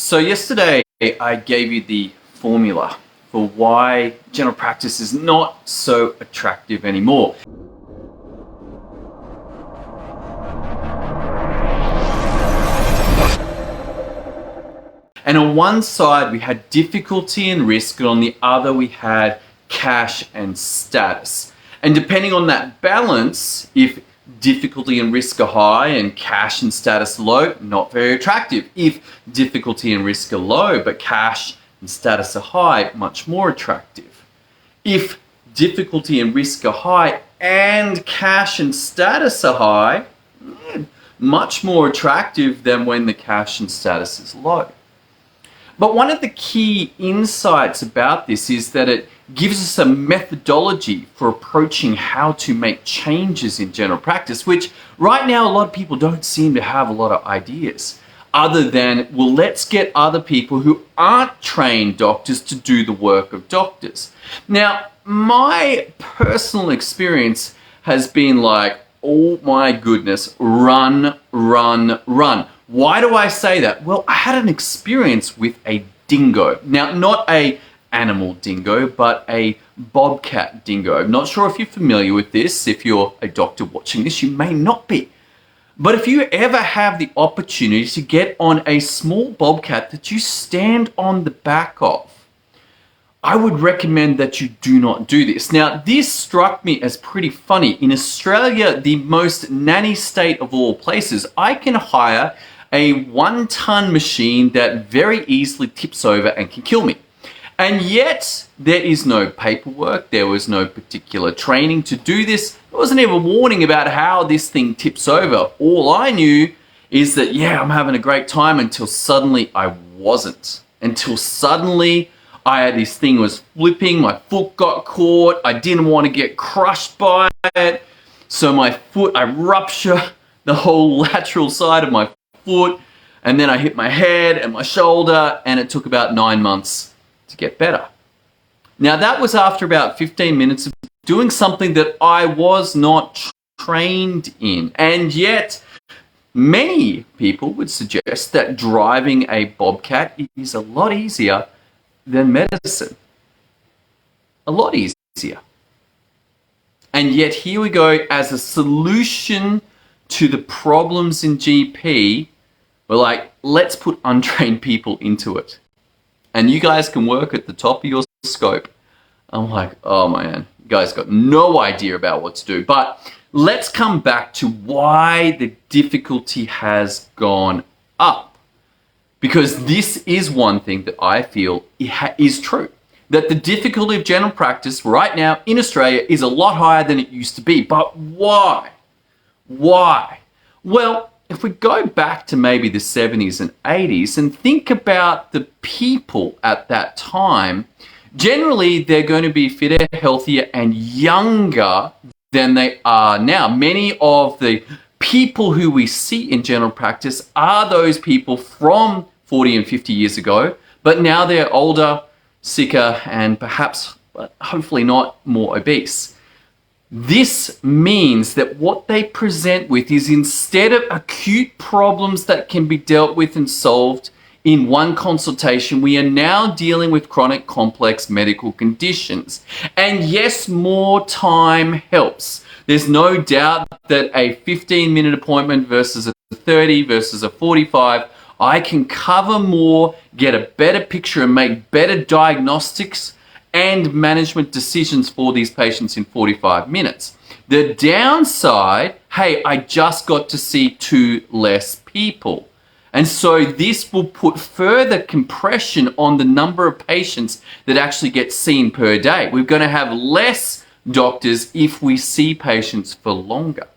So yesterday I gave you the formula for why general practice is not so attractive anymore. And on one side we had difficulty and risk, and on the other we had cash and status. And depending on that balance, if difficulty and risk are high and cash and status low, not very attractive. If difficulty and risk are low but cash and status are high, much more attractive. If difficulty and risk are high and cash and status are high, much more attractive than when the cash and status is low. But one of the key insights about this is that it gives us a methodology for approaching how to make changes in general practice, which right now a lot of people don't seem to have a lot of ideas other than, well, let's get other people who aren't trained doctors to do the work of doctors. Now, my personal experience has been like, oh my goodness, run, run, run. Why do I say that? Well, I had an experience with a dingo. Now, not a animal dingo, but a bobcat dingo. I'm not sure if you're familiar with this. If you're a doctor watching this, you may not be. But if you ever have the opportunity to get on a small bobcat that you stand on the back of, I would recommend that you do not do this. Now, this struck me as pretty funny. In Australia, the most nanny state of all places, I can hire a 1-ton machine that very easily tips over and can kill me. And yet, there is no paperwork, there was no particular training to do this. There wasn't even a warning about how this thing tips over. All I knew is that, yeah, I'm having a great time, until suddenly I wasn't. Until suddenly this thing was flipping, my foot got caught, I didn't want to get crushed by it. So my foot, I rupture the whole lateral side of my foot, and then I hit my head and my shoulder, and it took about 9 months to get better. Now, that was after about 15 minutes of doing something that I was not trained in. And yet, many people would suggest that driving a bobcat is a lot easier than medicine. A lot easier. And yet, here we go, as a solution to the problems in GP, we're like, let's put untrained people into it. And you guys can work at the top of your scope. I'm like, oh man, you guys got no idea about what to do. But let's come back to why the difficulty has gone up. Because this is one thing that I feel is true. That the difficulty of general practice right now in Australia is a lot higher than it used to be. But why? Why? Well, if we go back to maybe the 70s and 80s and think about the people at that time, generally they're going to be fitter, healthier, and younger than they are now. Many of the people who we see in general practice are those people from 40 and 50 years ago, but now they're older, sicker, and perhaps, hopefully not, more obese. This means that what they present with is, instead of acute problems that can be dealt with and solved in one consultation, we are now dealing with chronic complex medical conditions. And yes, more time helps. There's no doubt that a 15-minute appointment versus a 30 versus a 45, I can cover more, get a better picture, and make better diagnostics and management decisions for these patients in 45 minutes. The downside, hey, I just got to see 2 less people. And so this will put further compression on the number of patients that actually get seen per day. We're going to have less doctors if we see patients for longer.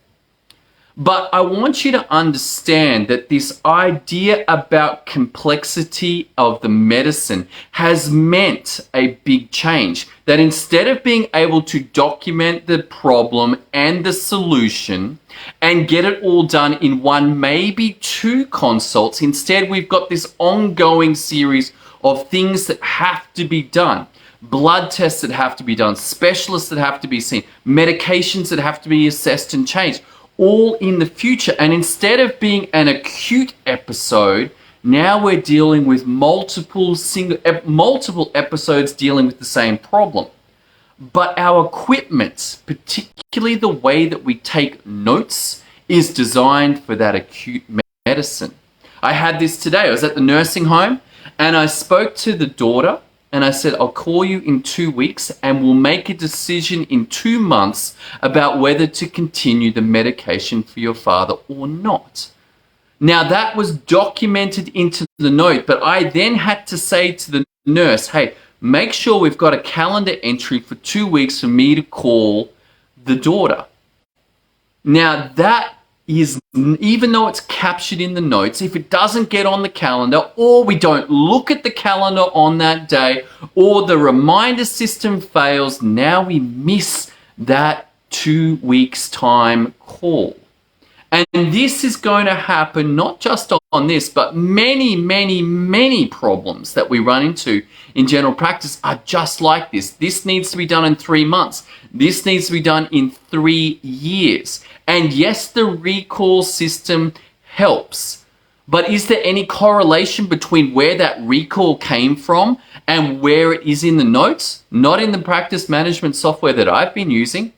But I want you to understand that this idea about complexity of the medicine has meant a big change. That instead of being able to document the problem and the solution and get it all done in 1, maybe 2 consults, instead we've got this ongoing series of things that have to be done. Blood tests that have to be done, specialists that have to be seen, medications that have to be assessed and changed, all in the future. And instead of being an acute episode, Now we're dealing with multiple episodes dealing with the same problem. But our equipment, particularly the way that we take notes, is designed for that acute medicine. I had this today. I was at the nursing home and I spoke to the daughter and I said, I'll call you in 2 weeks and we'll make a decision in 2 months about whether to continue the medication for your father or not. Now that was documented into the note, but I then had to say to the nurse, hey, make sure we've got a calendar entry for 2 weeks for me to call the daughter. Now that is, even though it's captured in the notes, if it doesn't get on the calendar, or we don't look at the calendar on that day, or the reminder system fails, now we miss that 2 weeks time call. And this is going to happen not just on this, but many problems that we run into in general practice are just like this. This needs to be done in 3 months. This needs to be done in 3 years. And yes, the recall system helps. But is there any correlation between where that recall came from and where it is in the notes? Not in the practice management software that I've been using.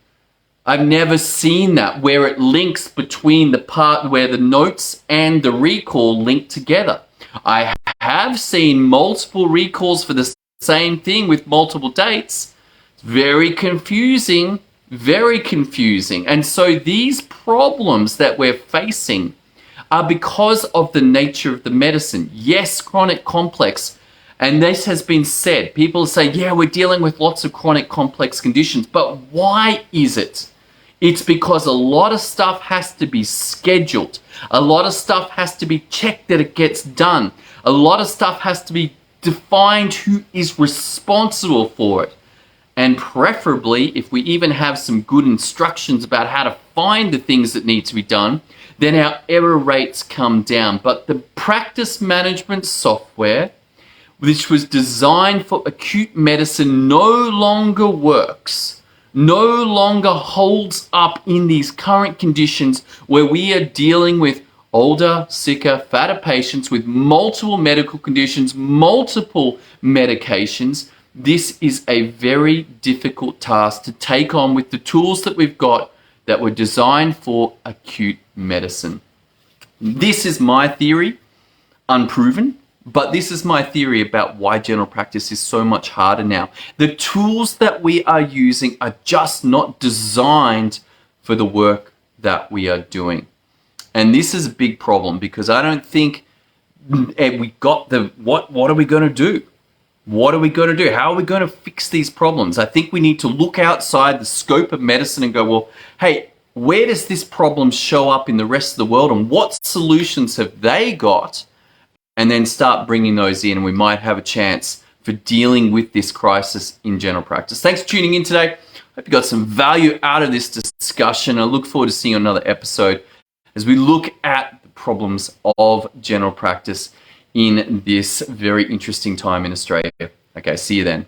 I've never seen that, where it links between the part where the notes and the recall link together. I have seen multiple recalls for the same thing with multiple dates. It's very confusing, very confusing. And so these problems that we're facing are because of the nature of the medicine. Yes, chronic complex. And this has been said. People say, yeah, we're dealing with lots of chronic complex conditions, but why is it? It's because a lot of stuff has to be scheduled. A lot of stuff has to be checked that it gets done. A lot of stuff has to be defined who is responsible for it. And preferably, if we even have some good instructions about how to find the things that need to be done, then our error rates come down. But the practice management software, which was designed for acute medicine, no longer works, no longer holds up in these current conditions where we are dealing with older, sicker, fatter patients with multiple medical conditions, multiple medications. This is a very difficult task to take on with the tools that we've got that were designed for acute medicine. This is my theory, unproven, but this is my theory about why general practice is so much harder now. The tools that we are using are just not designed for the work that we are doing. And this is a big problem because I don't think we got the, what are we going to do? What are we going to do? How are we going to fix these problems? I think we need to look outside the scope of medicine and go, well, hey, where does this problem show up in the rest of the world and what solutions have they got? And then start bringing those in and we might have a chance for dealing with this crisis in general practice. Thanks for tuning in today. Hope you got some value out of this discussion. I look forward to seeing another episode as we look at the problems of general practice in this very interesting time in Australia. Okay, see you then.